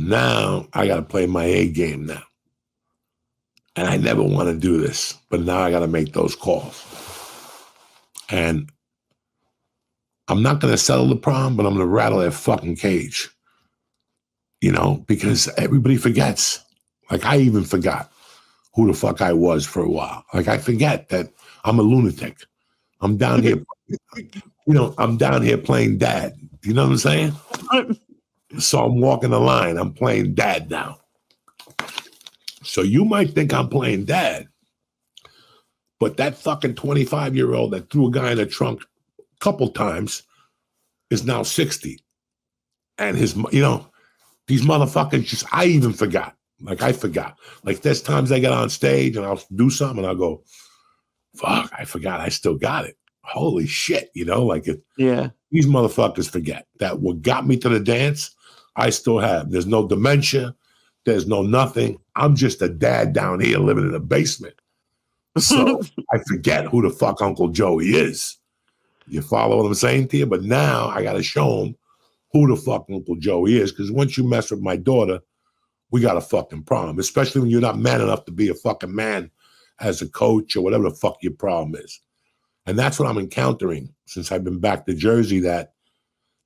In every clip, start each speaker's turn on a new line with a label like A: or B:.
A: now I got to play my A game now. And I never want to do this, but now I got to make those calls. And I'm not going to settle the problem, but I'm going to rattle that fucking cage. You know, because everybody forgets. Like, I even forgot who the fuck I was for a while. Like, I forget that I'm a lunatic. I'm down here, I'm down here playing dad. You know what I'm saying? So I'm walking the line. I'm playing dad now. So you might think I'm playing dad, but that fucking 25-year-old that threw a guy in the trunk a couple times is now 60. And his, these motherfuckers I even forgot. Like, I forgot. Like, there's times I get on stage and I'll do something and I'll go, fuck, I forgot I still got it. Holy shit, these motherfuckers forget that what got me to the dance, I still have. There's no dementia. There's no nothing. I'm just a dad down here living in a basement. So I forget who the fuck Uncle Joey is. You follow what I'm saying to you? But now I got to show him who the fuck Uncle Joey is, because once you mess with my daughter, we got a fucking problem, especially when you're not man enough to be a fucking man as a coach or whatever the fuck your problem is. And that's what I'm encountering since I've been back to Jersey, that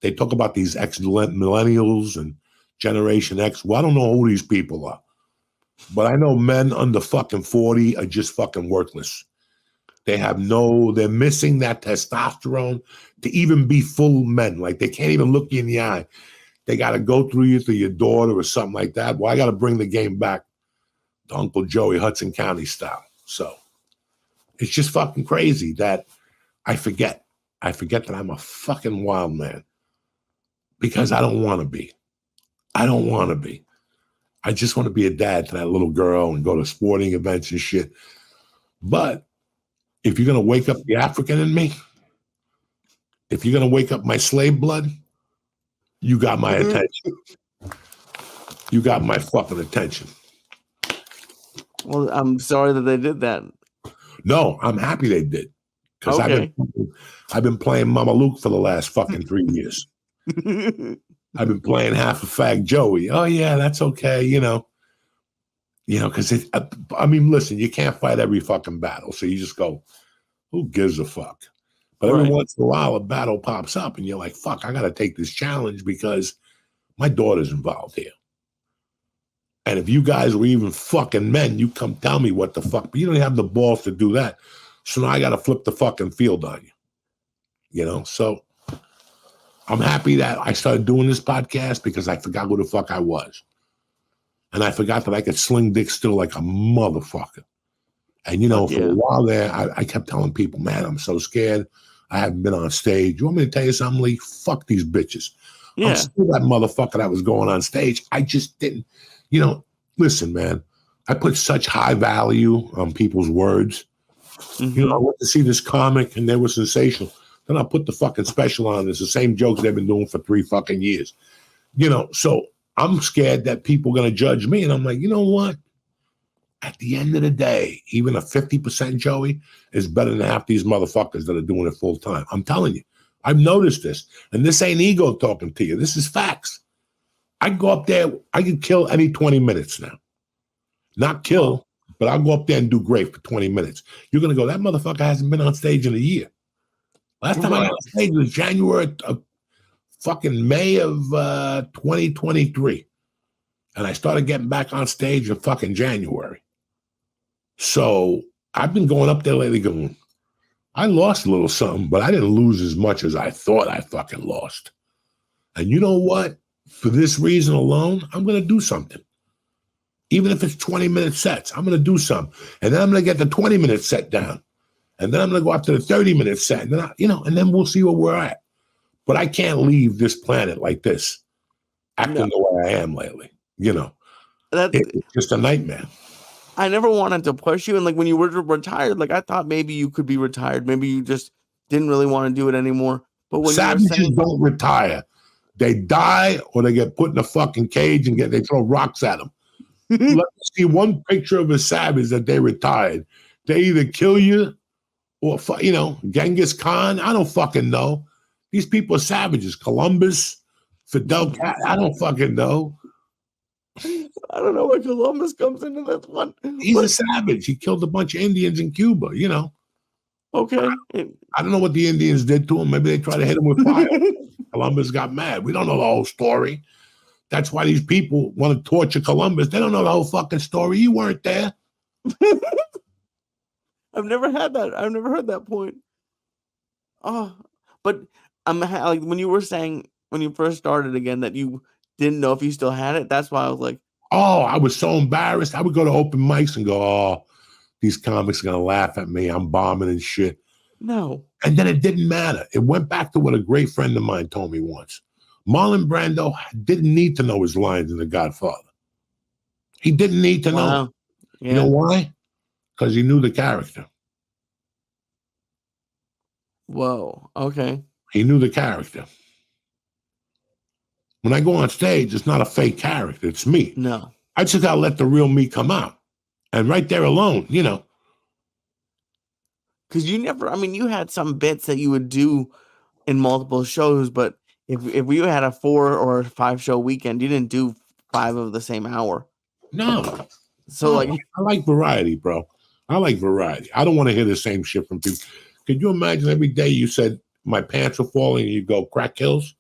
A: they talk about these ex-millennials and Generation X. Well, I don't know who these people are, but I know men under fucking 40 are just fucking worthless. They're missing that testosterone to even be full men. Like, they can't even look you in the eye. They got to go through your daughter or something like that. Well, I got to bring the game back to Uncle Joey, Hudson County style. So it's just fucking crazy that I forget. I forget that I'm a fucking wild man because I don't want to be. I don't want to be. I just want to be a dad to that little girl and go to sporting events and shit. But if you're going to wake up the African in me, if you're going to wake up my slave blood, you got my attention. You got my fucking attention.
B: Well, I'm sorry that they did that.
A: No, I'm happy they did. Because I've been playing Mama Luke for the last fucking 3 years. I've been playing half a fag Joey. Oh yeah, that's okay, because listen, you can't fight every fucking battle. So you just go, who gives a fuck? But every once in a while, a battle pops up and you're like, fuck, I got to take this challenge because my daughter's involved here. And if you guys were even fucking men, you come tell me what the fuck, but you don't have the balls to do that. So now I got to flip the fucking field on you. So I'm happy that I started doing this podcast because I forgot who the fuck I was. And I forgot that I could sling dick still like a motherfucker. And, for a while there, I kept telling people, man, I'm so scared. I haven't been on stage. You want me to tell you something, Lee? Fuck these bitches. Yeah. I'm still that motherfucker that was going on stage. I just didn't, listen, man, I put such high value on people's words. Mm-hmm. I went to see this comic and they were sensational. Then I put the fucking special on. It's the same jokes they've been doing for 3 fucking years. So I'm scared that people are going to judge me. And I'm like, you know what? At the end of the day, even a 50% Joey is better than half these motherfuckers that are doing it full time. I'm telling you, I've noticed this. And this ain't ego talking to you. This is facts. I go up there, I can kill any 20 minutes now. Not kill, but I'll go up there and do great for 20 minutes. You're going to go, that motherfucker hasn't been on stage in a year. Last time I got on stage was May of 2023. And I started getting back on stage in fucking January. So I've been going up there lately going, I lost a little something, but I didn't lose as much as I thought I fucking lost. And you know what? For this reason alone, I'm going to do something. Even if it's 20-minute sets, I'm going to do something. And then I'm going to get the 20-minute set down. And then I'm going to go up to the 30-minute set. And then, and then we'll see where we're at. But I can't leave this planet like this, acting the way I am lately. It's just a nightmare.
B: I never wanted to push you. And like when you were retired, like I thought maybe you could be retired. Maybe you just didn't really want to do it anymore. But when
A: savages don't retire. They die or they get put in a fucking cage and they throw rocks at them. Let's see one picture of a savage that they retired. They either kill you or, Genghis Khan. I don't fucking know. These people are savages. Columbus, Fidel, I don't fucking know.
B: I don't know where Columbus comes into this one.
A: He's a savage. He killed a bunch of Indians in Cuba, you know.
B: Okay.
A: I don't know what the Indians did to him. Maybe they tried to hit him with fire. Columbus got mad. We don't know the whole story. That's why these people want to torture Columbus. They don't know the whole fucking story. You weren't there.
B: I've never had that. I've never heard that point. Oh, but like when you were saying when you first started again that you didn't know if you still had it. That's why I was like,
A: oh, I was so embarrassed. I would go to open mics and go, oh, these comics are going to laugh at me. I'm bombing and shit.
B: No.
A: And then it didn't matter. It went back to what a great friend of mine told me once. Marlon Brando didn't need to know his lines in The Godfather. He didn't need to know.
B: Yeah.
A: You know why? Because he knew the character.
B: Whoa. Okay.
A: He knew the character. When I go on stage, it's not a fake character. It's me.
B: No.
A: I just got to let the real me come out. And right there alone, you know.
B: Because you had some bits that you would do in multiple shows, but if we had a 4 or 5 show weekend, you didn't do 5 of the same hour.
A: No.
B: So
A: I like variety, bro. I like variety. I don't want to hear the same shit from people. Could you imagine every day you said, my pants are falling, and you go, crack kills?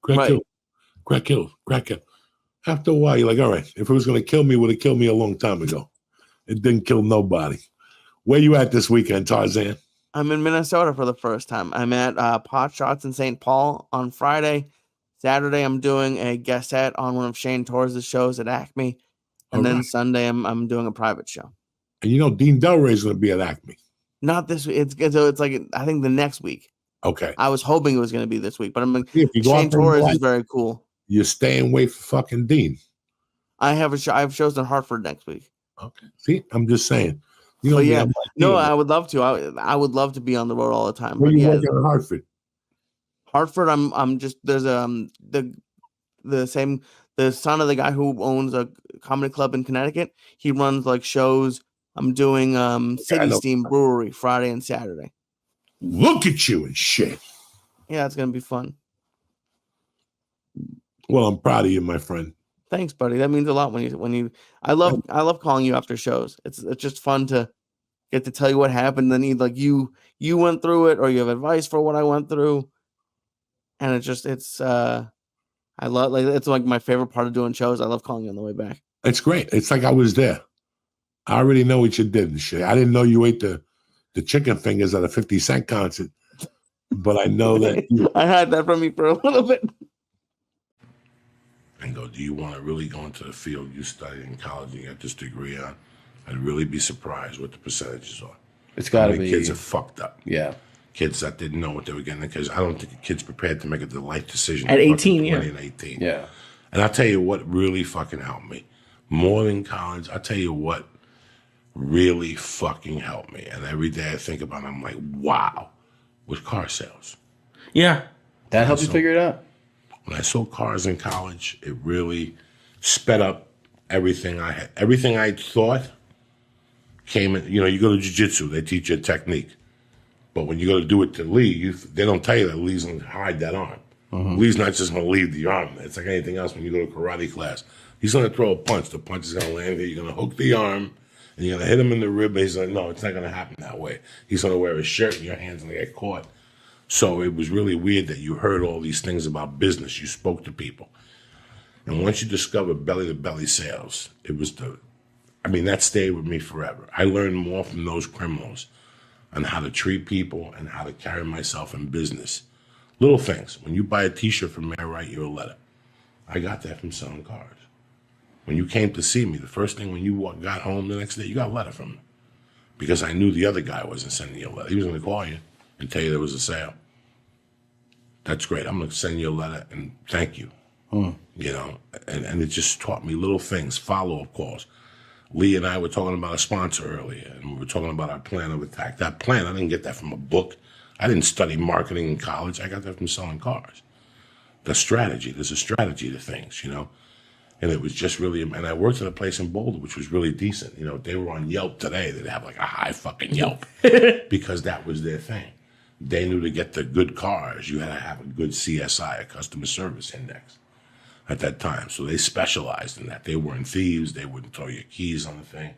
A: Crack kills. Crack kills. Crack kills. After a while, you're like, all right, if it was going to kill me, it would have killed me a long time ago. It didn't kill nobody. Where you at this weekend, Tarzan?
B: I'm in Minnesota for the first time. I'm at Pot Shots in St. Paul on Friday. Saturday, I'm doing a guest set on one of Shane Torres' shows at Acme. And then Sunday, I'm doing a private show.
A: And you know, Dean Delray is going to be at Acme.
B: Not this week. It's like, I think the next week.
A: Okay.
B: I was hoping it was going to be this week, but I'm like,
A: Shane
B: Torres is very cool.
A: You're staying away for fucking Dean.
B: I have shows in Hartford next week.
A: Okay. See, I'm just saying. You know,
B: but yeah, no, I would love to. I would love to be on the road all the time.
A: Where you working in Hartford?
B: Hartford, I'm just there's the son of the guy who owns a comedy club in Connecticut. He runs like shows. I'm doing City Steam Brewery Friday and Saturday.
A: Look at you and shit.
B: Yeah, it's gonna be fun.
A: Well, I'm proud of you, my friend.
B: Thanks, buddy. That means a lot when you. I love calling you after shows. It's just fun to get to tell you what happened. Then you went through it, or you have advice for what I went through, and I love it's like my favorite part of doing shows. I love calling you on the way back.
A: It's great. It's like I was there. I already know what you did and shit. I didn't know you ate the chicken fingers at a 50 Cent concert, but I know that
B: I had that from you for a little bit.
A: And go, do you want to really go into the field you studied in college and get this degree on? I'd really be surprised what the percentages are.
C: It's got to be.
A: Kids are fucked up.
C: Yeah.
A: Kids that didn't know what they were getting, because I don't think a kid's prepared to make a life decision
C: at 18.
A: Yeah. And 18.
C: Yeah.
A: And I'll tell you what really fucking helped me. More than college, I'll tell you what really fucking helped me. And every day I think about it, I'm like, wow, was car sales.
C: Yeah. That helped you figure it out?
A: When I sold cars in college, it really sped up everything I had. Everything I thought came in. You know, you go to jiu-jitsu, they teach you a technique. But when you go to do it to Lee, they don't tell you that Lee's going to hide that arm. Mm-hmm. Lee's not just going to leave the arm. It's like anything else when you go to karate class. He's going to throw a punch. The punch is going to land here. You're going to hook the arm, and you're going to hit him in the rib. And he's like, no, it's not going to happen that way. He's going to wear a shirt, and your hand's going to get caught. So it was really weird that you heard all these things about business. You spoke to people. And once you discovered belly-to-belly sales, that stayed with me forever. I learned more from those criminals on how to treat people and how to carry myself in business. Little things. When you buy a T-shirt from me, I write you a letter. I got that from selling cars. When you came to see me, the first thing when you got home the next day, you got a letter from me. Because I knew the other guy wasn't sending you a letter. He was going to call you and tell you there was a sale. That's great. I'm going to send you a letter and thank you. You know, and it just taught me little things, follow-up calls. Lee and I were talking about a sponsor earlier, and we were talking about our plan of attack. That plan, I didn't get that from a book. I didn't study marketing in college. I got that from selling cars. The strategy, there's a strategy to things, you know. And it was just really, and I worked at a place in Boulder, which was really decent. You know, they were on Yelp today. They'd have like a high fucking Yelp because that was their thing. They knew to get the good cars, you had to have a good CSI, a customer service index. at that time. So they specialized in that. They weren't thieves. They wouldn't throw your keys on the thing.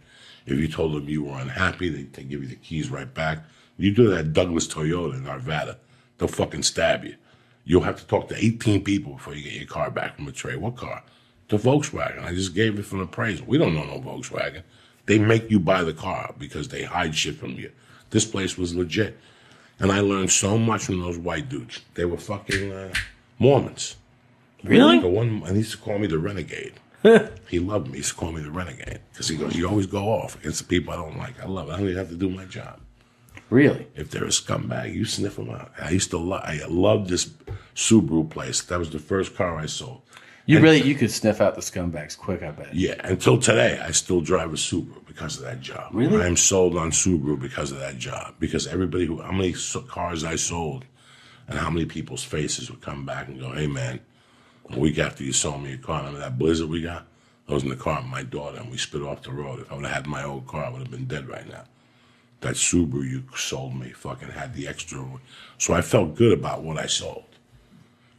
A: If you told them you were unhappy, they'd give you the keys right back. You do that Douglas Toyota in Arvada, they'll fucking stab you. You'll have to talk to 18 people before you get your car back from a trade. What car? The Volkswagen. I just gave it from appraisal. We don't know no Volkswagen. They make you buy the car because they hide shit from you. This place was legit. And I learned so much from those white dudes. They were fucking Mormons.
B: Really?
A: The one, and he used to call me the renegade. He loved me. He used to call me the renegade. Because he goes, you always go off against the people I don't like. I love it. I don't even have to do my job.
C: Really?
A: If they're a scumbag, you sniff them out. I loved this Subaru place. That was the first car I sold.
C: You could sniff out the scumbags quick, I bet.
A: Yeah, until today, I still drive a Subaru because of that job.
C: Really?
A: I am sold on Subaru because of that job. Because how many cars I sold and how many people's faces would come back and go, hey man, a week after you sold me a car, remember that Blizzard we got? I was in the car with my daughter and we spit off the road. If I would have had my old car, I would have been dead right now. That Subaru you sold me fucking had the extra. So I felt good about what I sold.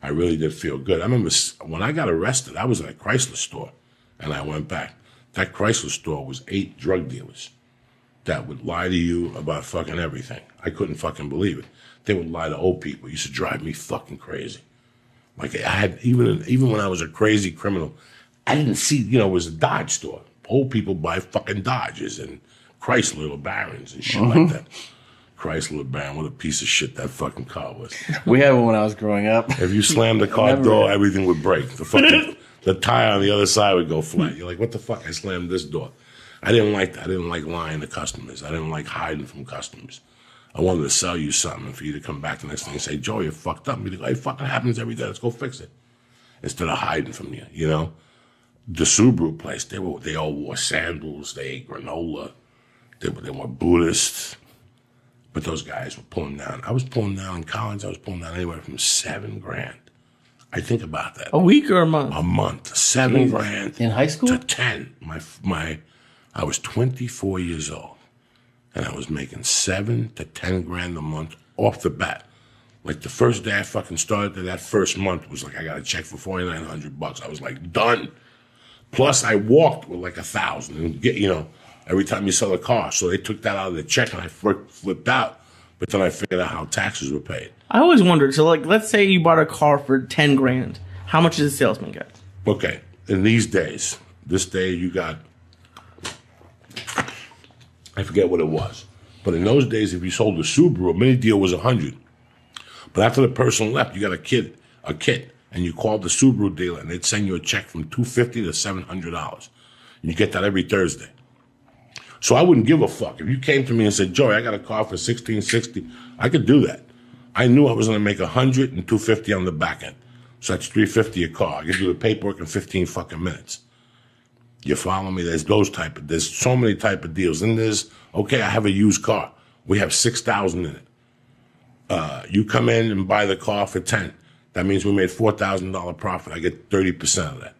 A: I really did feel good. I remember when I got arrested, I was at a Chrysler store, and I went back. That Chrysler store was 8 drug dealers that would lie to you about fucking everything. I couldn't fucking believe it. They would lie to old people. It used to drive me fucking crazy. Like I had, even when I was a crazy criminal, I didn't see, it was a Dodge store. Old people buy fucking Dodges and Chrysler LeBarons and shit like that. Chrysler LeBaron, what a piece of shit that fucking car was.
C: We had one when I was growing up.
A: If you slammed the car door, everything would break. The tire on the other side would go flat. You're like, what the fuck? I slammed this door. I didn't like that. I didn't like lying to customers. I didn't like hiding from customers. I wanted to sell you something for you to come back the next day and say, Joey, you fucked up. And be like, hey, fucking happens every day. Let's go fix it. Instead of hiding from you, The Subaru place, they all wore sandals. They ate granola. They were Buddhists. But those guys were pulling down. I was pulling down in college. I was pulling down anywhere from $7,000. I think about that.
B: A week or a month?
A: A month. $7,000
C: in high school
A: to 10. I was 24 years old, and I was making $7,000 to $10,000 a month off the bat. Like the first day I fucking started, that first month was like I got a check for $4,900. I was like done. Plus I walked with like $1,000 and get every time you sell a car. So they took that out of the check and I flipped out. But then I figured out how taxes were paid.
B: I always wondered. So, let's say you bought a car for $10,000. How much does a salesman get?
A: Okay. In these days, this day you got, I forget what it was. But in those days, if you sold a Subaru, a mini deal was $100. But after the person left, you got a kit, and you called the Subaru dealer, and they'd send you a check from $250 to $700. And you get that every Thursday. So I wouldn't give a fuck. If you came to me and said, Joey, I got a car for $1,660, I could do that. I knew I was going to make $100 and $250 on the back end. So that's $350 a car. I could do the paperwork in 15 fucking minutes. You follow me? There's so many type of deals. Then there's, okay, I have a used car. We have 6,000 in it. You come in and buy the car for 10. That means we made $4,000 profit. I get 30% of that.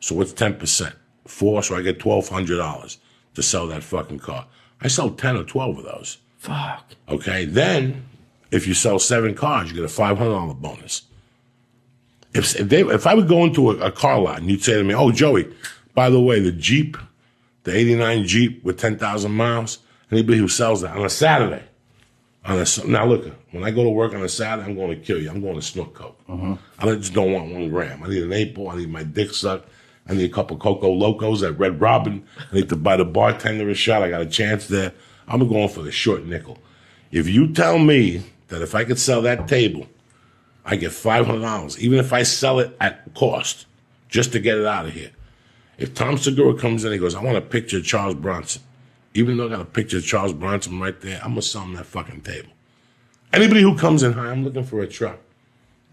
A: So what's 10%? 4, so I get $1,200 to sell that fucking car. I sell 10 or 12 of those.
B: Fuck.
A: Okay, then if you sell 7 cars, you get a $500 bonus. If I would go into a car lot and you'd say to me, oh, Joey, by the way, the Jeep, the 89 Jeep with 10,000 miles, anybody who sells that on a Saturday, now look, when I go to work on a Saturday, I'm going to kill you. I'm going to snort coke. I just don't want 1 gram. I need an 8-ball. I need my dick sucked. I need a couple Coco Locos at Red Robin. I need to buy the bartender a shot. I got a chance there. I'm going for the short nickel. If you tell me that if I could sell that table, I get $500, even if I sell it at cost, just to get it out of here. If Tom Segura comes in and he goes, I want a picture of Charles Bronson. Even though I got a picture of Charles Bronson right there, I'm going to sell him that fucking table. Anybody who comes in, hi, I'm looking for a truck.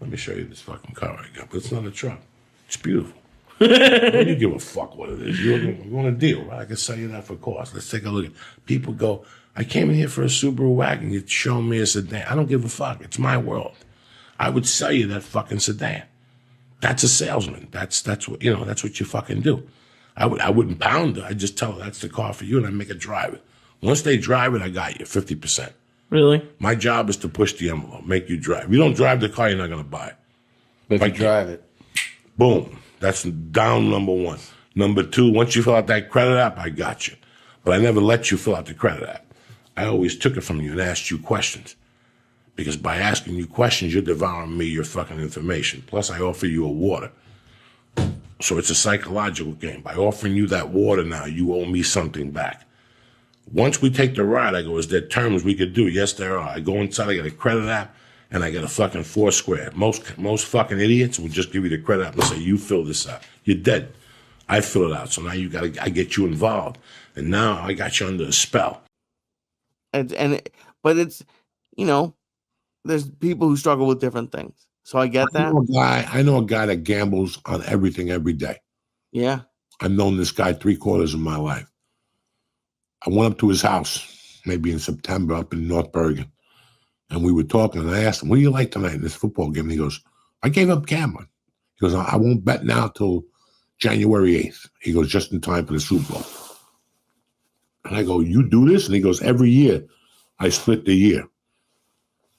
A: Let me show you this fucking car I got, but it's not a truck. It's beautiful. What do you give a fuck what it is? You're going to deal, right? I can sell you that for cost. Let's take a look. People go, I came in here for a Subaru wagon. You're showing me a sedan. I don't give a fuck. It's my world. I would sell you that fucking sedan. That's a salesman. That's what that's what you fucking do. I wouldn't pound it. I'd just tell her that's the car for you, and I make it drive it. Once they drive it, I got you 50%.
B: Really?
A: My job is to push the envelope, make you drive. If you don't drive the car, you're not going to buy it.
C: But if you drive it,
A: boom, That's down number one. Number two, once you fill out that credit app, I got you. But I never let you fill out the credit app. I always took it from you and asked you questions. Because by asking you questions, you're devouring me your fucking information. Plus, I offer you a water. So it's a psychological game. By offering you that water now, you owe me something back. Once we take the ride, I go, is there terms we could do? Yes, there are. I go inside, I get a credit app, and I get a fucking Foursquare. Most fucking idiots will just give you the credit app and say, you fill this out. You're dead. I fill it out. So now I get you involved. And now I got you under a spell.
B: But it's, there's people who struggle with different things. So I get that.
A: I know a guy that gambles on everything every day.
B: Yeah.
A: I've known this guy 3/4 of my life. I went up to his house, maybe in September, up in North Bergen. And we were talking, and I asked him, what do you like tonight in this football game? And he goes, I gave up gambling. He goes, I won't bet now till January 8th. He goes, just in time for the Super Bowl. And I go, you do this? And he goes, every year I split the year.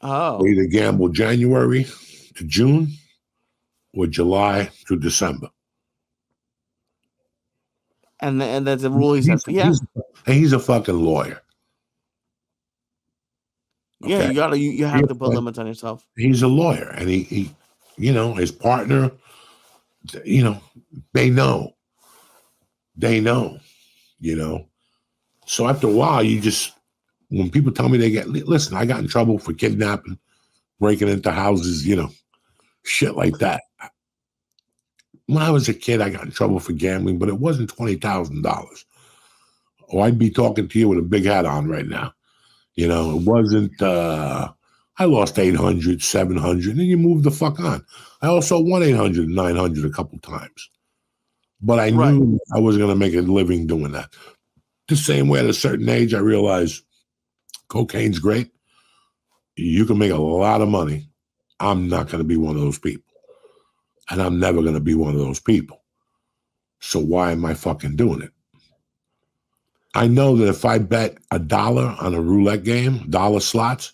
B: Oh.
A: I either gamble January to June or July to December.
B: And that's a rule he says, yeah.
A: He's a fucking lawyer.
B: Okay? Yeah, you have to put limits on yourself. He's
A: a lawyer, and he his partner, they know. So after a while, when people tell me listen, I got in trouble for kidnapping, breaking into houses, shit like that. When I was a kid, I got in trouble for gambling, but it wasn't $20,000. Or I'd be talking to you with a big hat on right now. It wasn't, I lost 800, 700, and then you move the fuck on. I also won 800, 900 a couple times. But I knew I wasn't going to make a living doing that. The same way at a certain age, I realized cocaine's great. You can make a lot of money. I'm not going to be one of those people. And I'm never going to be one of those people. So why am I fucking doing it? I know that if I bet $1 on a roulette game, dollar slots,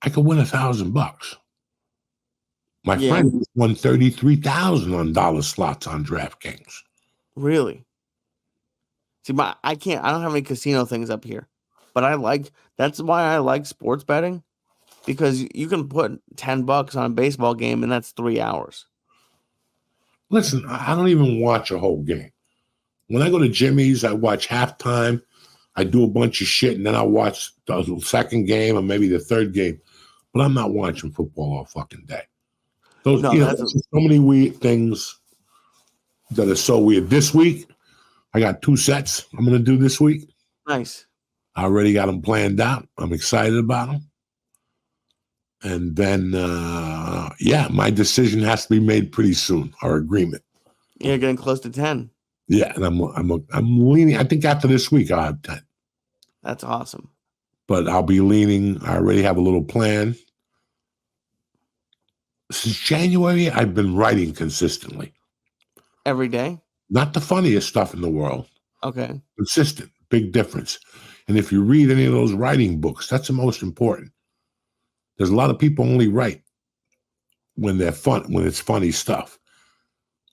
A: I could win $1,000. My friend won $33,000 on dollar slots on DraftKings.
B: Really? See, I don't have any casino things up here, but that's why I like sports betting, because you can put $10 on a baseball game and that's 3 hours.
A: Listen, I don't even watch a whole game. When I go to Jimmy's, I watch halftime. I do a bunch of shit, and then I watch the second game or maybe the third game. But I'm not watching football all fucking day. There's so many weird things that are so weird. This week, I got 2 sets I'm going to do this week.
B: Nice.
A: I already got them planned out. I'm excited about them. And then, my decision has to be made pretty soon, our agreement.
B: You're getting close to 10.
A: Yeah, and I'm leaning. I think after this week, I'll have 10.
B: That's awesome.
A: But I'll be leaning. I already have a little plan. Since January, I've been writing consistently.
B: Every day?
A: Not the funniest stuff in the world.
B: Okay.
A: Consistent. Big difference. And if you read any of those writing books, that's the most important. There's a lot of people only write when they're fun, when it's funny stuff.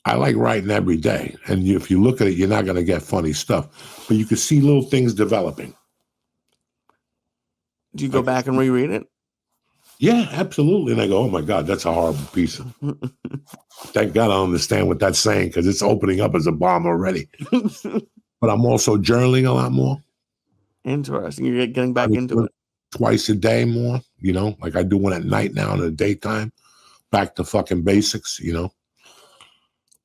A: I like writing every day. And if you look at it, you're not going to get funny stuff. But you can see little things developing.
B: Do you go back and reread it?
A: Yeah, absolutely. And I go, oh, my God, that's a horrible piece. Thank God I understand what that's saying, because it's opening up as a bomb already. But I'm also journaling a lot more.
B: Interesting. You're getting back into it.
A: Twice a day more, like I do one at night now in the daytime. Back to fucking basics,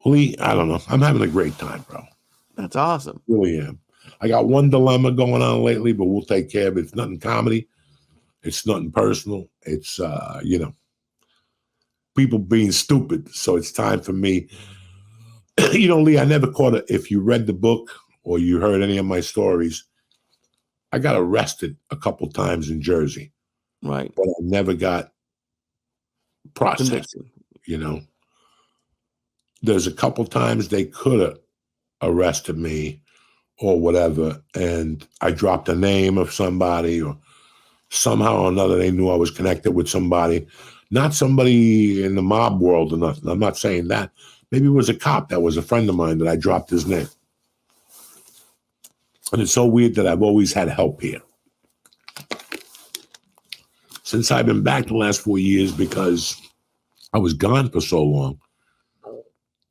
A: Lee, I don't know. I'm having a great time, bro.
B: That's awesome.
A: Really am. I got one dilemma going on lately, but we'll take care of it. It's nothing comedy. It's nothing personal. It's, people being stupid. So it's time for me. Lee, I never caught it. If you read the book or you heard any of my stories, I got arrested a couple times in Jersey.
B: Right.
A: But I never got processed, There's a couple times they could have arrested me or whatever, and I dropped a name of somebody, or somehow or another they knew I was connected with somebody. Not somebody in the mob world or nothing. I'm not saying that, Maybe it was a cop that was a friend of mine that I dropped his name. And it's so weird that I've always had help here. Since I've been back the last 4 years, because I was gone for so long,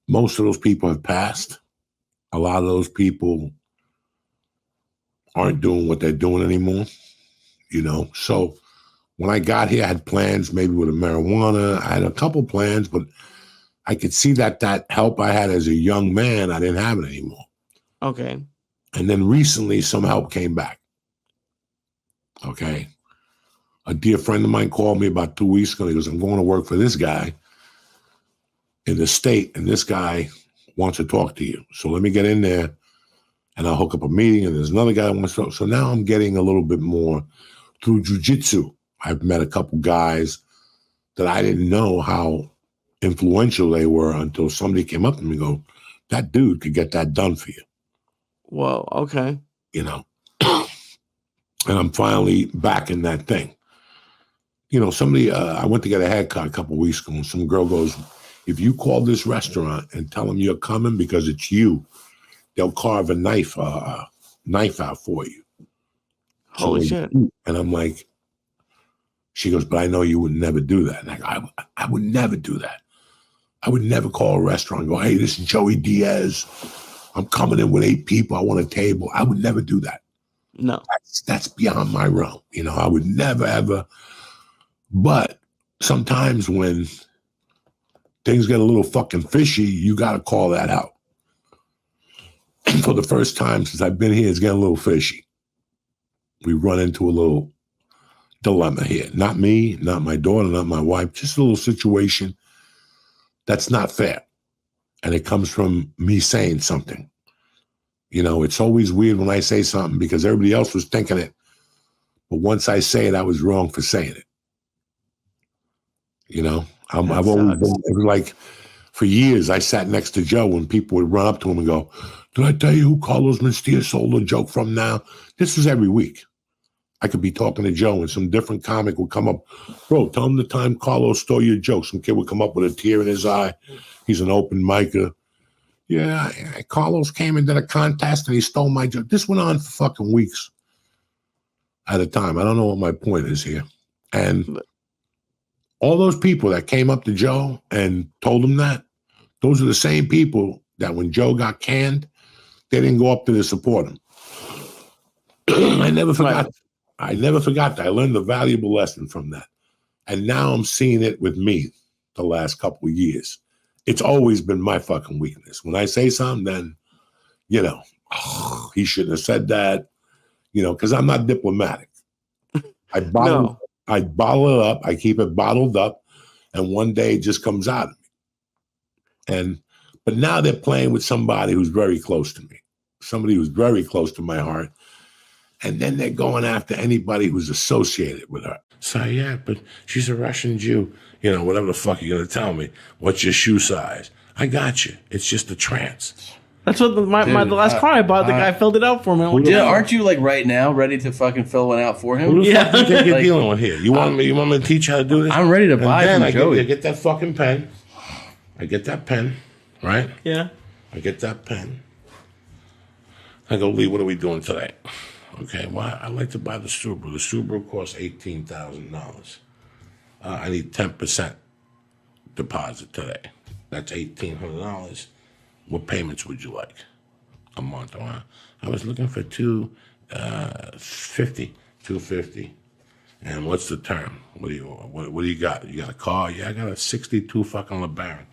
A: most of those people have passed. A lot of those people aren't doing what they're doing anymore, you know. So when I got here, I had plans maybe with a marijuana. I had a couple plans, but I could see that help I had as a young man, I didn't have it anymore.
B: Okay.
A: And then recently, some help came back. Okay. A dear friend of mine called me about 2 weeks ago. He goes, I'm going to work for this guy in the state, and this guy wants to talk to you. So let me get in there, and I'll hook up a meeting, and there's another guy that wants to talk. So now I'm getting a little bit more through jujitsu. I've met a couple guys that I didn't know how influential they were until somebody came up to me and go, that dude could get that done for you.
B: Whoa, okay.
A: You know, and I'm finally back in that thing. You know, somebody, I went to get a haircut a couple of weeks ago, and some girl goes, if you call this restaurant and tell them you're coming because it's you, they'll carve a knife out for you.
B: Holy shit.
A: And I'm like, she goes, but I know you would never do that. And I would never do that. I would never call a restaurant and go, hey, this is Joey Diaz. I'm coming in with 8 people. I want a table. I would never do that.
B: No.
A: That's beyond my realm. You know, I would never, ever. But sometimes when things get a little fucking fishy, you got to call that out. And for the first time since I've been here, it's getting a little fishy. We run into a little dilemma here. Not me, not my daughter, not my wife, just a little situation that's not fair. And it comes from me saying something. You know, it's always weird when I say something because everybody else was thinking it. But once I say it, I was wrong for saying it. You know, I've always been, it was like, for years, I sat next to Joe when people would run up to him and go, did I tell you who Carlos Mencia stole the joke from now? This was every week. I could be talking to Joe and some different comic would come up. Bro, tell him the time Carlos stole your joke. Some kid would come up with a tear in his eye. He's an open micer. Yeah, Carlos came and did a contest and he stole my joke. This went on for fucking weeks at a time. I don't know what my point is here. And all those people that came up to Joe and told him that, those are the same people that when Joe got canned, they didn't go up to support him. I never forgot. I never forgot that. I learned a valuable lesson from that. And now I'm seeing it with me the last couple of years. It's always been my fucking weakness. When I say something, then, you know, he shouldn't have said that, you know, because I'm not diplomatic. I bottle it up. I keep it bottled up. And one day it just comes out of me. But now they're playing with somebody who's very close to me, somebody who's very close to my heart. And then they're going after anybody who's associated with her. So, yeah, but she's a Russian Jew. You know, whatever the fuck you're going to tell me. What's your shoe size? I got you. It's just a trance.
B: That's what the last car I bought, the guy filled it out for me.
C: Yeah, aren't you like right now ready to fucking fill one out for him?
A: Who the fuck do you think you're dealing with here? You want me to teach you how to do this?
C: I'm ready to buy from Joey.
A: I get that fucking pen. I get that pen, right?
B: Yeah.
A: I get that pen. I go, Lee, what are we doing today? Okay, well, I'd like to buy the Subaru. The Subaru costs $18,000. I need 10% deposit today. That's $1,800. What payments would you like? A month. I was looking for $250. And what's the term? What do you got? You got a car? Yeah, I got a 62 fucking LeBaron.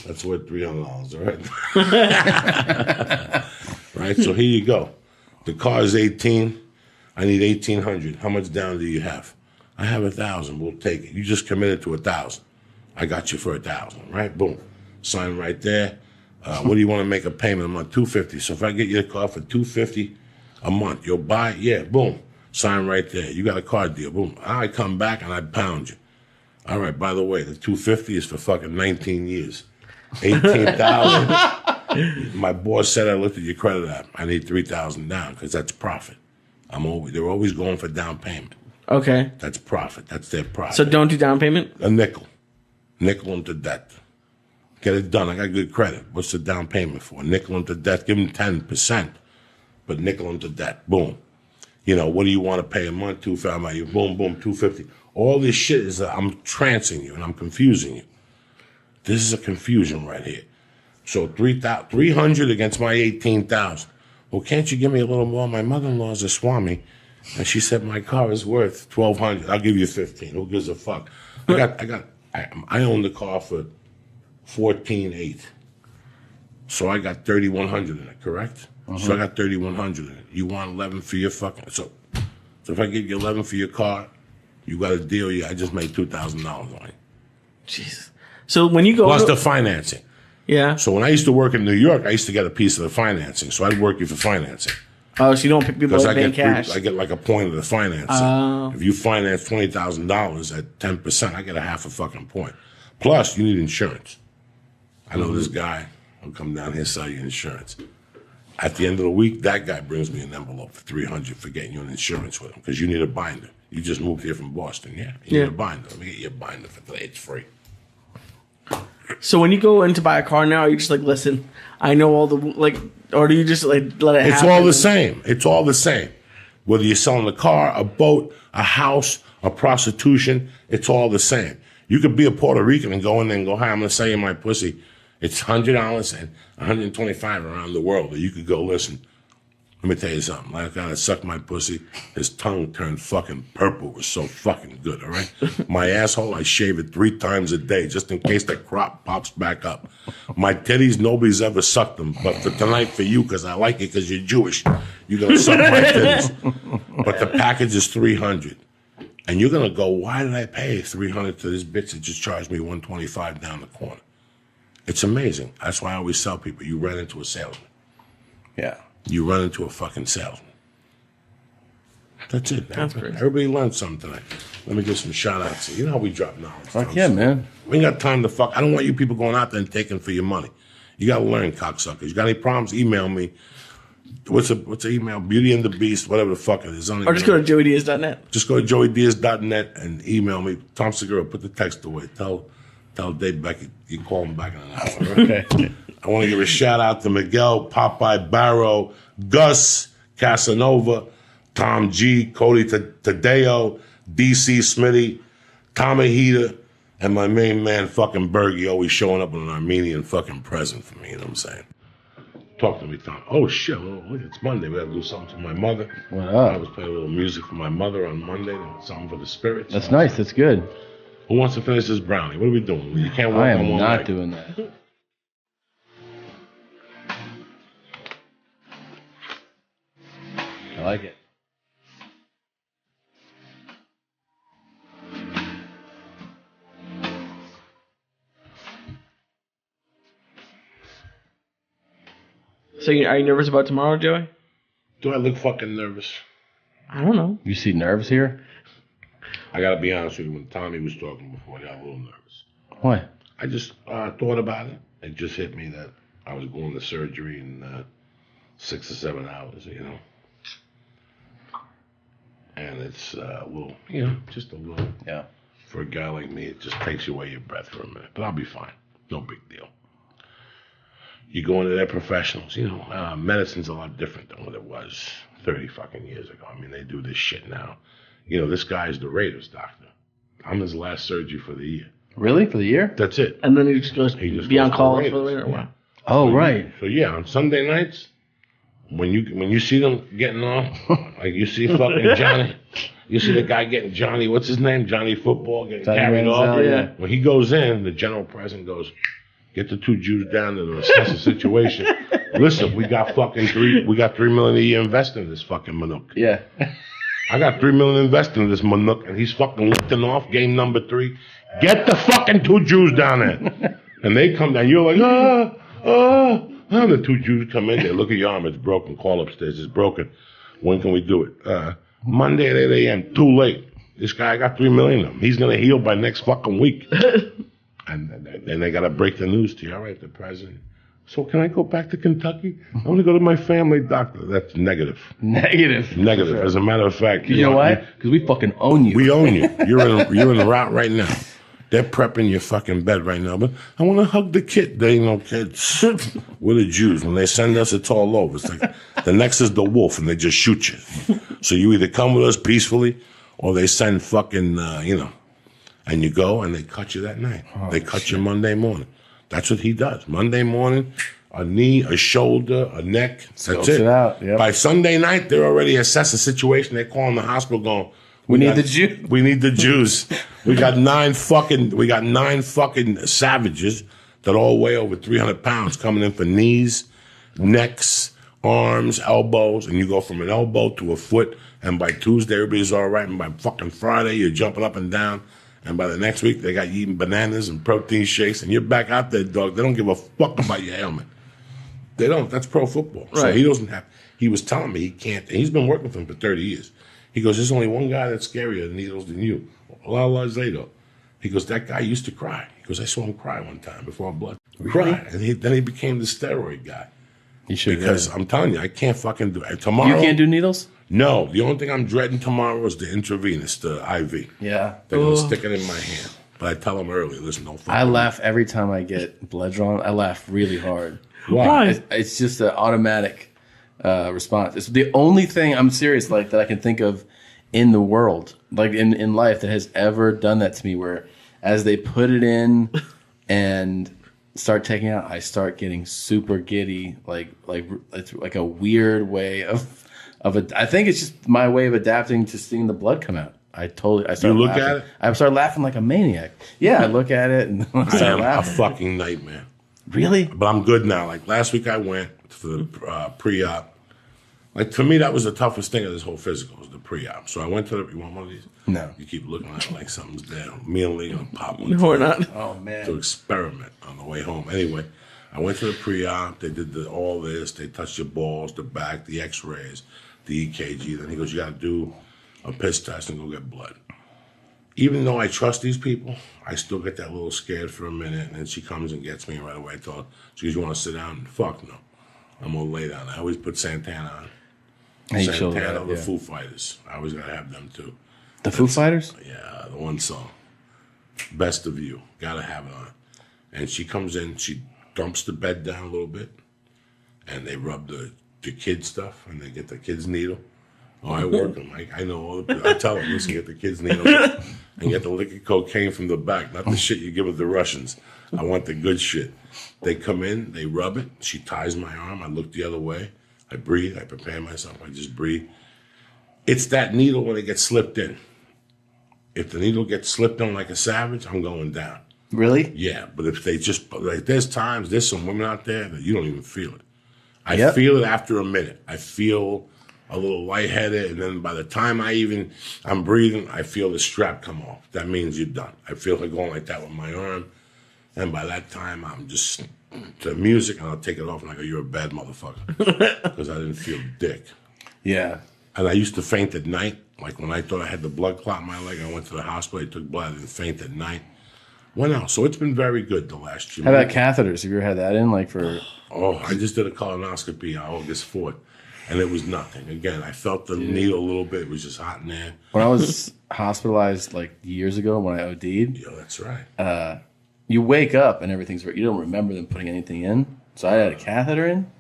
A: That's worth $300, all right? Right, so here you go. The car is 18. I need 1,800. How much down do you have? I have 1,000. We'll take it. You just committed to 1,000. I got you for 1,000. Right? Boom. Sign right there. What do you want to make a payment a month? $250. So if I get you a car for $250 a month, you'll buy it? Yeah. Boom. Sign right there. You got a car deal. Boom. I come back and I pound you. All right. By the way, the $250 is for fucking 19 years. 18,000. My boss said I looked at your credit app. I need 3,000 down because that's profit. They're always going for down payment.
B: Okay.
A: That's profit. That's their profit.
B: So don't do down payment?
A: A nickel. Nickel into debt. Get it done. I got good credit. What's the down payment for? Nickel them to death. Give them 10%, but nickel them to death. Boom. You know, what do you want to pay a month? $250. Boom, boom, $250. All this shit is I'm trancing you and I'm confusing you. This is a confusion right here. So 300 against my 18,000. Well, can't you give me a little more? My mother-in-law is a Swami, and she said my car is worth $1,200. I'll give you 15. Who gives a fuck? I own the car for $14,800. So I got $3,100 in it, correct? So I got $3,100 in it. You want 11 for your fucking so if I give you 11 for your car, you got a deal. I just made $2,000 on it.
B: Jesus. So when you go
A: plus the financing.
B: Yeah.
A: So when I used to work in New York, I used to get a piece of the financing. So I'd work you for financing.
B: Oh, so you don't pick people up paying cash?
A: I get like a point of the financing. If you finance $20,000 at 10%, I get a half a fucking point. Plus, you need insurance. I know this guy. He'll come down here and sell you insurance. At the end of the week, that guy brings me an envelope for $300 for getting you an insurance with him because you need a binder. You just moved here from Boston, yeah? You need a binder. Let me get you a binder for today. It's free.
B: So when you go in to buy a car now, are you just like, listen, I know all the, or do you just let it happen?
A: It's all the same. It's all the same. Whether you're selling a car, a boat, a house, a prostitution, it's all the same. You could be a Puerto Rican and go in there and go, hi, I'm going to sell you my pussy. It's $100 and $125 around the world. Or you could go, listen, let me tell you something. Like guy that sucked my pussy, his tongue turned fucking purple. It was so fucking good, all right? My asshole, I shave it 3 times a day just in case the crop pops back up. My titties, nobody's ever sucked them. But for tonight, for you, because I like it because you're Jewish, you're going to suck my titties. But the package is $300. And you're going to go, why did I pay $300 to this bitch that just charged me $125 down the corner? It's amazing. That's why I always tell people, you run into a salesman.
C: Yeah.
A: You run into a fucking salesman. That's it.
B: That's crazy.
A: Everybody learned something tonight. Let me give some shout outs. You know how we drop knowledge.
C: Fuck yeah, man.
A: We ain't got time to fuck. I don't want you people going out there and taking for your money. You got to learn, cocksuckers. You got any problems, email me. What's the email? Beauty and the Beast, whatever the fuck it is.
B: Or just go to joeydiaz.net.
A: Just go to joeydiaz.net and email me. Tom Segura, put the text away. Tell Dave Beckett you call him back in an hour. Right?
C: Okay.
A: I want to give a shout out to Miguel, Popeye Barrow, Gus, Casanova, Tom G, Cody Tadeo, DC Smitty, Tamahita, and my main man fucking Bergie always showing up with an Armenian fucking present for me, you know what I'm saying? Talk to me, Tom. Oh shit, it's Monday. We have to do something for my mother.
C: What up?
A: I was playing a little music for my mother on Monday, something for the spirits.
C: That's nice. That's good.
A: Who wants to finish this brownie? What are we doing? You can't work
C: I
A: on
C: am
A: one
C: not
A: leg.
C: doing that. I like it.
B: So are you nervous about tomorrow, Joey?
A: Do I look fucking nervous?
B: I don't know.
C: You see nerves here?
A: I gotta be honest with you. When Tommy was talking before, I got a little nervous.
C: Why?
A: I just thought about it. It just hit me that I was going to surgery in 6 or 7 hours, you know. And it's a little, just a little.
C: Yeah.
A: For a guy like me, it just takes away your breath for a minute. But I'll be fine. No big deal. You go into their professionals, medicine's a lot different than what it was 30 fucking years ago. I mean, they do this shit now. This guy's the Raiders doctor. I'm his last surgery for the year.
C: Really? For the year?
A: That's it.
B: And then he just goes be on call for the Raiders.
A: Yeah.
C: Oh, right.
A: So yeah, on Sunday nights, when you see them getting off, like you see fucking Johnny, you see the guy getting Johnny, what's his name? Johnny Football getting carried off.
C: Yeah.
A: When he goes in, the general president goes, get the 2 Jews down to assess the situation. Listen, we got $3 million a year invested in this fucking Manuk.
C: Yeah.
A: I got $3 million invested in this Manuk, and he's fucking lifting off game number 3. Get the fucking 2 Jews down there. And they come down, you're like, and the 2 Jews come in, they look at your arm, it's broken, call upstairs, it's broken. When can we do it? Monday at 8 a.m., too late. This guy got $3 million of them. He's going to heal by next fucking week. And then they got to break the news to you. All right, the president. So can I go back to Kentucky? I want to go to my family doctor. That's negative.
C: Negative.
A: Negative. As a matter of fact.
C: You know why? Because we fucking own you.
A: We own you. You're in the route right now. They're prepping your fucking bed right now. But I want to hug the kid. They ain't no kids. We're the Jews. When they send us, it's all over. It's like the next is the wolf, and they just shoot you. So you either come with us peacefully, or they send fucking, and you go, and they cut you that night. They cut you Monday morning. That's what he does. Monday morning, a knee, a shoulder, a neck. That's it.
C: Yep.
A: By Sunday night, they're already assessed the situation. They're calling the hospital going,
C: We need the Jews.
A: We need the Jews. We got nine fucking savages that all weigh over 300 pounds coming in for knees, necks, arms, elbows, and you go from an elbow to a foot, and by Tuesday, everybody's all right, and by fucking Friday, you're jumping up and down, and by the next week, they got you eating bananas and protein shakes, and you're back out there, dog. They don't give a fuck about your ailment. They don't. That's pro football.
B: Right.
A: So he doesn't have, he was telling me he can't, and he's been working for him for 30 years. He goes, there's only one guy that's scarier than needles than you. A lot of lies later. He goes, that guy used to cry. He goes, I saw him cry one time before blood. Cry. And then he became the steroid guy.
C: You should.
A: Because I'm telling you, I can't fucking do it. Tomorrow.
C: You can't do needles?
A: No. The only thing I'm dreading tomorrow is the intravenous, the IV.
C: Yeah.
A: They're going to stick it in my hand. But I tell them early, listen, don't fucking.
C: I laugh every time I get blood drawn. I laugh really hard.
A: Why?
C: It's just an automatic response. It's the only thing, I'm serious, like that I can think of in the world, like in life, that has ever done that to me, where as they put it in and start taking out, I start getting super giddy, like it's like a weird way of I think it's just my way of adapting to seeing the blood come out. I start
A: You look
C: laughing.
A: at it?
C: I start laughing like a maniac. Yeah, I look at it and I
A: I
C: start
A: am a
C: laughing.
A: fucking nightmare.
C: Really?
A: But I'm good now. Like last week I went for the pre-op. Like to me, that was the toughest thing of this whole physical, was the pre-op. So I went to you want one of these?
C: No.
A: You keep looking at it like something's there. Me and Lee gonna pop one.
B: No, we're not.
C: Oh man.
A: To experiment on the way home. Anyway, I went to the pre-op. They did all this. They touched your balls, the back, the x-rays, the EKG. Then he goes, you got to do a piss test and go get blood. Even though I trust these people, I still get that little scared for a minute. And then she comes and gets me right away. I told her, she goes, you want to sit down? Fuck no. I'm going to lay down. I always put Santana on. Santana, the Foo Fighters. I always got to have them too.
C: The Foo Fighters?
A: Yeah, the one song. Best of You. Got to have it on. And she comes in, she dumps the bed down a little bit, and they rub the kid stuff, and they get the kid's needle. Oh, I work them. I know all the. I tell them, listen, get the kid's needle and get the liquid cocaine from the back, not the shit you give with the Russians. I want the good shit. They come in, they rub it. She ties my arm. I look the other way. I breathe. I prepare myself. I just breathe. It's that needle when it gets slipped in. If the needle gets slipped in like a savage, I'm going down.
C: Really?
A: Yeah, but if they just, like, there's some women out there that you don't even feel it. I feel it after a minute. I feel a little lightheaded, and then by the time I'm breathing, I feel the strap come off. That means you're done. I feel it going like that with my arm, and by that time, I'm just to music, and I'll take it off, and I go, you're a bad motherfucker, because I didn't feel dick.
C: Yeah.
A: And I used to faint at night. Like when I thought I had the blood clot in my leg, I went to the hospital, they took blood, I didn't faint at night. Well, no, so it's been very good the last few
C: How
A: months.
C: about catheters? Have you ever had that in, like for?
A: Oh, I just did a colonoscopy on August 4th, and it was nothing. Again, I felt the needle a little bit. It was just hot in there.
C: When I was hospitalized like years ago when I OD'd,
A: Yeah, that's right.
C: you wake up and everything's you don't remember them putting anything in. So I had a catheter in,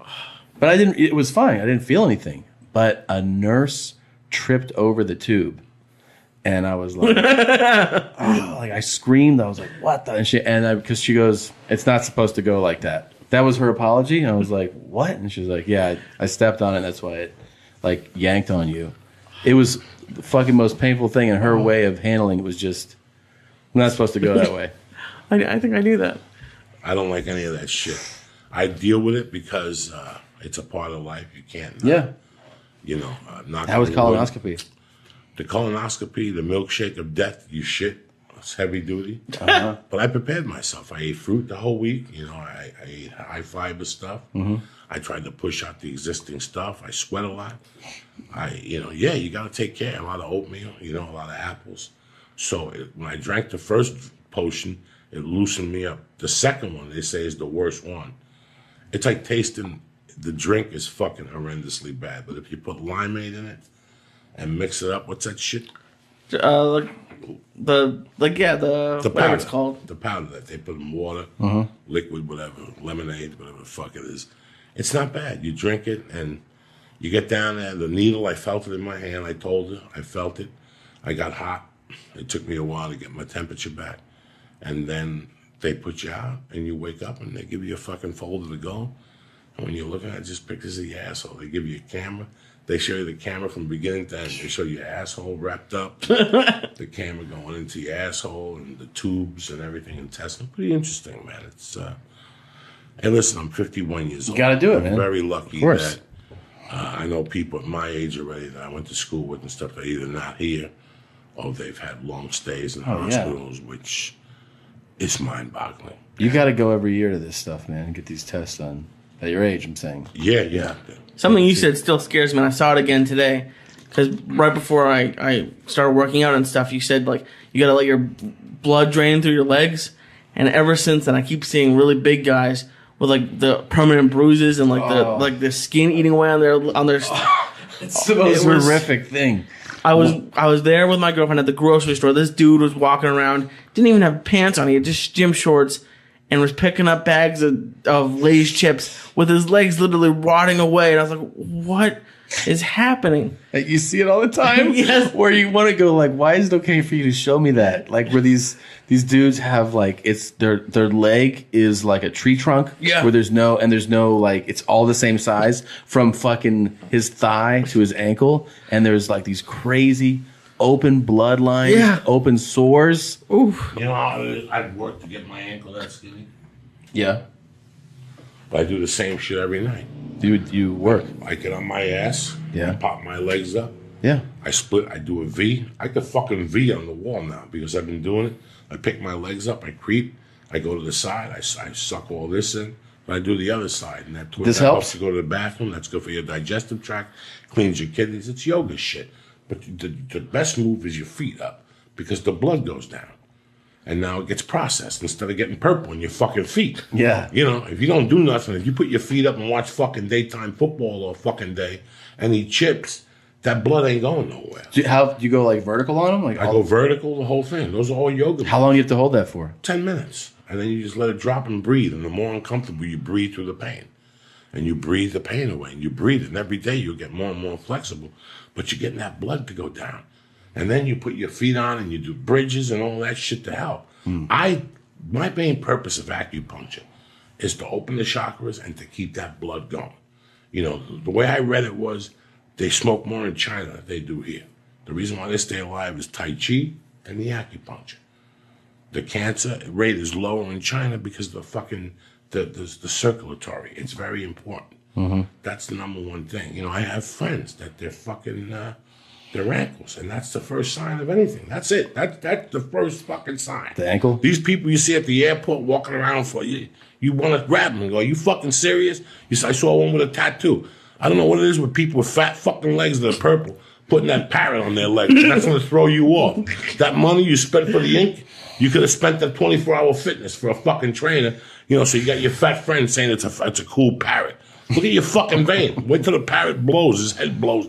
C: but I didn't. It was fine. I didn't feel anything. But a nurse tripped over the tube, and I was like, oh, like I screamed. I was like, what the? Because she goes, it's not supposed to go like that. That was her apology. And I was like, what? And she was like, yeah, I stepped on it. That's why it like yanked on you. It was the fucking most painful thing. And her way of handling it was just not supposed to go that way.
B: I think I knew that.
A: I don't like any of that shit. I deal with it because it's a part of life. You can't,
C: Yeah.
A: not.
C: That was colonoscopy.
A: The colonoscopy, the milkshake of death, you shit. It's heavy duty. But I prepared myself. I ate fruit the whole week. I ate high fiber stuff. Mm-hmm. I tried to push out the existing stuff. I sweat a lot. You got to take care. A lot of oatmeal, a lot of apples. So when I drank the first potion, it loosened me up. The second one, they say, is the worst one. It's like tasting, the drink is fucking horrendously bad. But if you put limeade in it and mix it up, what's that shit?
B: Like whatever
A: powder.
B: it's called.
A: The powder that they put in water, liquid, whatever, lemonade, whatever the fuck it is. It's not bad. You drink it and you get down there. The needle, I felt it in my hand. I told her, I felt it. I got hot. It took me a while to get my temperature back. And then they put you out and you wake up and they give you a fucking folder to go. And when you're looking at it, just pictures of your asshole. They give you a camera. They show you the camera from beginning to end. They show you your asshole wrapped up, the camera going into your asshole and the tubes and everything and testing. Pretty interesting, man. It's hey, listen, I'm 51 years old.
C: You got to do it, man.
A: I'm very lucky
C: Of course.
A: that I know people at my age already that I went to school with and stuff that are either not here or they've had long stays in hospitals, which is mind-boggling.
C: You got to go every year to this stuff, man, and get these tests done. At your age, I'm saying.
A: Yeah.
B: Something you said still scares me, and I saw it again today. Because right before I started working out and stuff, you said, like, you got to let your blood drain through your legs. And ever since then, I keep seeing really big guys with, like, the permanent bruises and, like, the skin eating away on their
C: It's the most horrific thing.
B: I was there with my girlfriend at the grocery store. This dude was walking around, didn't even have pants on. He had just gym shorts and was picking up bags of Lay's chips with his legs literally rotting away. And I was like, what is happening?
C: You see it all the time?
B: Yes.
C: Where you want to go, like, why is it okay for you to show me that? Like, where these dudes have, like, it's their leg is like a tree trunk.
B: Yeah.
C: Where there's no, like, it's all the same size from fucking his thigh to his ankle. And there's, like, these crazy open bloodlines, open sores.
B: Oof.
A: You know how I'd work to get my ankle that skinny?
C: Yeah.
A: But I do the same shit every night.
C: You work.
A: I get on my ass,
C: Yeah.
A: pop my legs up.
C: Yeah.
A: I split, I do a V. I could fucking V on the wall now because I've been doing it. I pick my legs up, I creep, I go to the side, I suck all this in, but I do the other side. And that helps to go to the bathroom. That's good for your digestive tract, cleans your kidneys. It's yoga shit. But the best move is your feet up because the blood goes down. And now it gets processed instead of getting purple in your fucking feet.
C: Yeah.
A: You know, if you don't do nothing, if you put your feet up and watch fucking daytime football all fucking day and eat chips, that blood ain't going nowhere.
C: Do you go, like, vertical on them? Like,
A: I go vertical, the whole thing. Those are all yoga.
C: How long do you have to hold that for?
A: 10 minutes. And then you just let it drop and breathe. And the more uncomfortable you breathe through the pain. And you breathe the pain away. And you breathe it. And every day you'll get more and more flexible. But you're getting that blood to go down. And then you put your feet on and you do bridges and all that shit to help. My main purpose of acupuncture is to open the chakras and to keep that blood going. You know, the way I read it was they smoke more in China than they do here. The reason why they stay alive is Tai Chi and the acupuncture. The cancer rate is lower in China because the fucking the circulatory. It's very important. Mm-hmm. That's the number one thing. You know, I have friends that they're fucking their ankles, and that's the first sign of anything. That's it. That's the first fucking sign.
C: The ankle?
A: These people you see at the airport walking around for you want to grab them and go, "Are you fucking serious?" I saw one with a tattoo. I don't know what it is with people with fat fucking legs that are purple, putting that parrot on their legs. That's going to throw you off. That money you spent for the ink, you could have spent that 24-hour fitness for a fucking trainer. You know, so you got your fat friend saying it's a cool parrot. Look at your fucking vein. Wait till the parrot blows. His head blows.